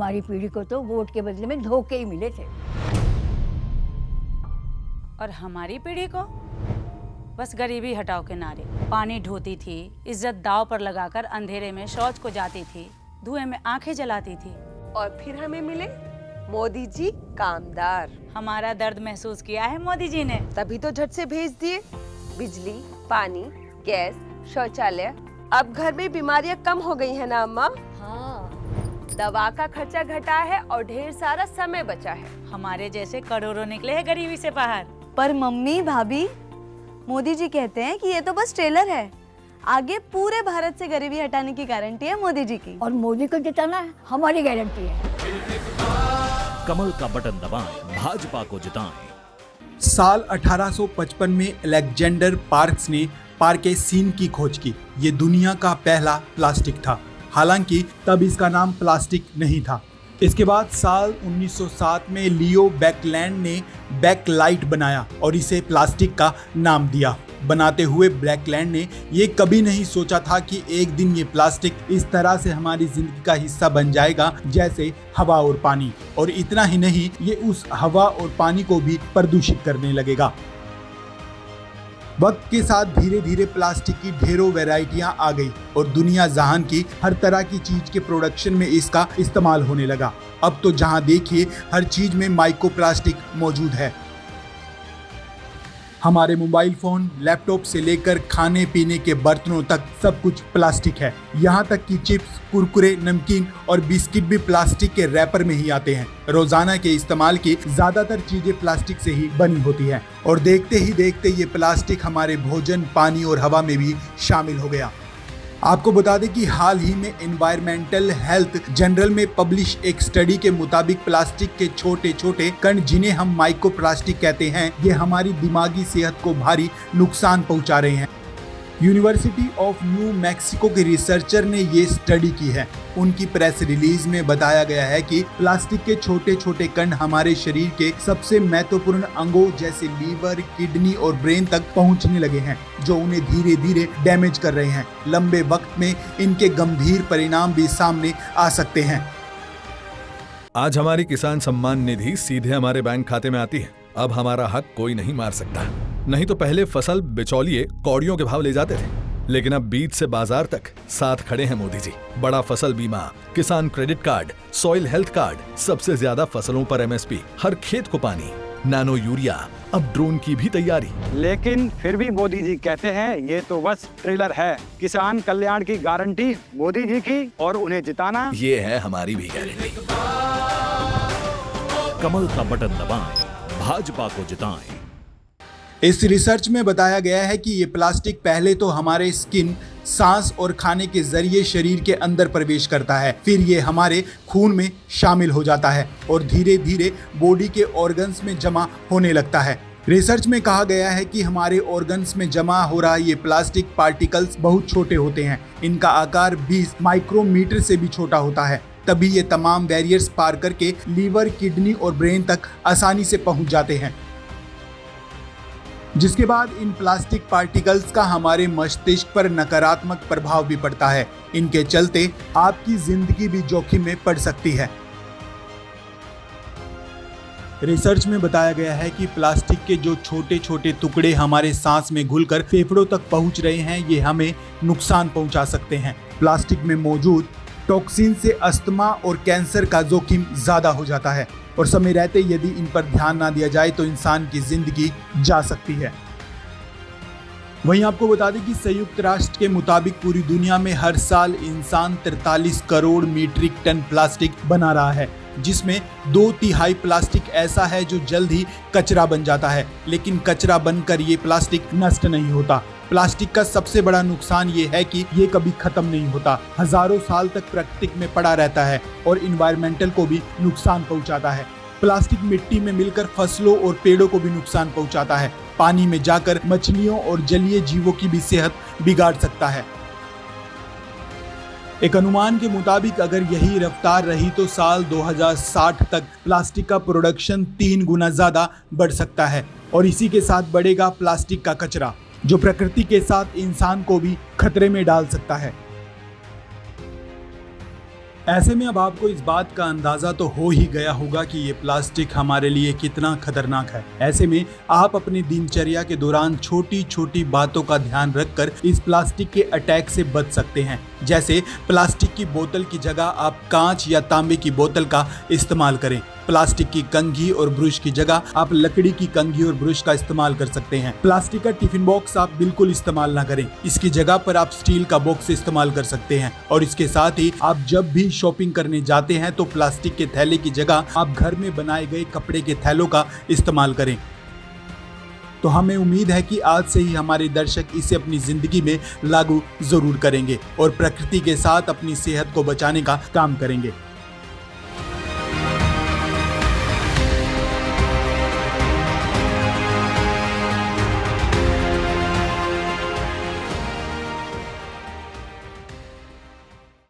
हमारी पीढ़ी को तो वोट के बदले में धोखे ही मिले थे। और हमारी पीढ़ी को बस गरीबी हटाओ के नारे। पानी ढोती थी, इज्जत दांव पर लगाकर अंधेरे में शौच को जाती थी, धुएं में आंखें जलाती थी। और फिर हमें मिले मोदी जी कामदार। हमारा दर्द महसूस किया है मोदी जी ने, तभी तो झट से भेज दिए बिजली, पानी, गैस, शौचालय। अब घर में बीमारियां कम हो गई है ना अम्मा? हाँ, दवा का खर्चा घटा है और ढेर सारा समय बचा है। हमारे जैसे करोड़ों निकले हैं गरीबी से बाहर। पर मम्मी भाभी, मोदी जी कहते हैं कि ये तो बस ट्रेलर है, आगे पूरे भारत से गरीबी हटाने की गारंटी है मोदी जी की। और मोदी को जिताना है हमारी गारंटी है। कमल का बटन दबाएं, भाजपा को जिताएं। साल 1855 में अलेक्जेंडर पार्क्स ने पार्केसीन की खोज की। ये दुनिया का पहला प्लास्टिक था, हालांकि तब इसका नाम प्लास्टिक नहीं था। इसके बाद साल 1907 में लियो बैकलैंड ने बैकलाइट बनाया और इसे प्लास्टिक का नाम दिया। बनाते हुए बैकलैंड ने ये कभी नहीं सोचा था कि एक दिन ये प्लास्टिक इस तरह से हमारी जिंदगी का हिस्सा बन जाएगा जैसे हवा और पानी। और इतना ही नहीं, ये उस हवा और पानी को भी प्रदूषित करने लगेगा। वक्त के साथ धीरे धीरे प्लास्टिक की ढेरों वैरायटियां आ गई और दुनिया जहान की हर तरह की चीज के प्रोडक्शन में इसका इस्तेमाल होने लगा। अब तो जहां देखिए हर चीज में माइक्रो प्लास्टिक मौजूद है। हमारे मोबाइल फोन, लैपटॉप से लेकर खाने पीने के बर्तनों तक सब कुछ प्लास्टिक है। यहाँ तक कि चिप्स, कुरकुरे, नमकीन और बिस्किट भी प्लास्टिक के रैपर में ही आते हैं। रोजाना के इस्तेमाल की ज्यादातर चीजें प्लास्टिक से ही बनी होती हैं और देखते ही देखते ये प्लास्टिक हमारे भोजन, पानी और हवा में भी शामिल हो गया। आपको बता दें कि हाल ही में एनवायरमेंटल हेल्थ जर्नल में पब्लिश एक स्टडी के मुताबिक प्लास्टिक के छोटे छोटे कण, जिन्हें हम माइक्रो प्लास्टिक कहते हैं, ये हमारी दिमागी सेहत को भारी नुकसान पहुंचा रहे हैं। यूनिवर्सिटी ऑफ न्यू मैक्सिको के रिसर्चर ने ये स्टडी की है। उनकी प्रेस रिलीज में बताया गया है कि प्लास्टिक के छोटे छोटे कण हमारे शरीर के सबसे महत्वपूर्ण अंगों जैसे लीवर, किडनी और ब्रेन तक पहुंचने लगे हैं, जो उन्हें धीरे धीरे डैमेज कर रहे हैं। लंबे वक्त में इनके गंभीर परिणाम भी सामने आ सकते हैं। आज हमारी किसान सम्मान निधि सीधे हमारे बैंक खाते में आती है। अब हमारा हक कोई नहीं मार सकता। नहीं तो पहले फसल बिचौलिए कौड़ियों के भाव ले जाते थे, लेकिन अब बीज से बाजार तक साथ खड़े हैं मोदी जी। बड़ा फसल बीमा, किसान credit card, soil health card, सबसे ज्यादा फसलों पर एमएसपी, हर खेत को पानी, नैनो यूरिया, अब ड्रोन की भी तैयारी। लेकिन फिर भी मोदी जी कहते हैं ये तो बस ट्रेलर है। किसान कल्याण की गारंटी मोदी जी की और उन्हें जिताना ये है हमारी भी गारंटी। कमल का बटन दबाएं, भाजपा को जिताएं। इस रिसर्च में बताया गया है कि ये प्लास्टिक पहले तो हमारे स्किन, सांस और खाने के जरिए शरीर के अंदर प्रवेश करता है, फिर ये हमारे खून में शामिल हो जाता है और धीरे धीरे बॉडी के ऑर्गन्स में जमा होने लगता है। रिसर्च में कहा गया है कि हमारे ऑर्गन्स में जमा हो रहा ये प्लास्टिक पार्टिकल्स बहुत छोटे होते हैं। इनका आकार 20 माइक्रोमीटर से भी छोटा होता है। तभी ये तमाम बैरियर्स पार करके लीवर, किडनी और ब्रेन तक आसानी से पहुंच जाते हैं, जिसके बाद इन प्लास्टिक पार्टिकल्स का हमारे मस्तिष्क पर नकारात्मक प्रभाव भी पड़ता है। इनके चलते आपकी जिंदगी भी जोखिम में पड़ सकती है। रिसर्च में बताया गया है कि प्लास्टिक के जो छोटे छोटे टुकड़े हमारे सांस में घुलकर फेफड़ों तक पहुंच रहे हैं, ये हमें नुकसान पहुंचा सकते हैं। प्लास्टिक में मौजूद टॉक्सिन से अस्थमा और कैंसर का जोखिम ज्यादा हो जाता है और समय रहते यदि इन पर ध्यान ना दिया जाए तो इंसान की जिंदगी जा सकती है। वहीं आपको बता दें कि संयुक्त राष्ट्र के मुताबिक पूरी दुनिया में हर साल इंसान 43 करोड़ मीट्रिक टन प्लास्टिक बना रहा है, जिसमें 2/3 प्लास्टिक ऐसा है जो जल्द ही कचरा बन जाता है, लेकिन कचरा बनकर ये प्लास्टिक नष्ट नहीं होता। प्लास्टिक का सबसे बड़ा नुकसान ये है कि ये कभी खत्म नहीं होता, हजारों साल तक प्रकृति में पड़ा रहता है और इन्वायरमेंटल को भी नुकसान पहुंचाता है। प्लास्टिक मिट्टी में मिलकर फसलों और पेड़ों को भी नुकसान पहुंचाता है। पानी में जाकर मछलियों और जलीय जीवों की भी सेहत बिगाड़ सकता है। एक अनुमान के मुताबिक अगर यही रफ्तार रही तो साल 2060 तक प्लास्टिक का प्रोडक्शन 3 गुना ज्यादा बढ़ सकता है और इसी के साथ बढ़ेगा प्लास्टिक का कचरा, जो प्रकृति के साथ इंसान को भी खतरे में डाल सकता है। ऐसे में अब आपको इस बात का अंदाजा तो हो ही गया होगा कि ये प्लास्टिक हमारे लिए कितना खतरनाक है। ऐसे में आप अपनी दिनचर्या के दौरान छोटी छोटी बातों का ध्यान रखकर इस प्लास्टिक के अटैक से बच सकते हैं। जैसे प्लास्टिक की बोतल की जगह आप कांच या तांबे की बोतल का इस्तेमाल करें। प्लास्टिक की कंघी और ब्रश की जगह आप लकड़ी की कंघी और ब्रश का इस्तेमाल कर सकते हैं। प्लास्टिक का टिफिन बॉक्स आप बिल्कुल इस्तेमाल ना करें, इसकी जगह पर आप स्टील का बॉक्स इस्तेमाल कर सकते हैं। और इसके साथ ही आप जब भी शॉपिंग करने जाते हैं तो प्लास्टिक के थैले की जगह आप घर में बनाए गए कपड़े के थैलों का इस्तेमाल करें। तो हमें उम्मीद है कि आज से ही हमारे दर्शक इसे अपनी जिंदगी में लागू जरूर करेंगे और प्रकृति के साथ अपनी सेहत को बचाने का काम करेंगे।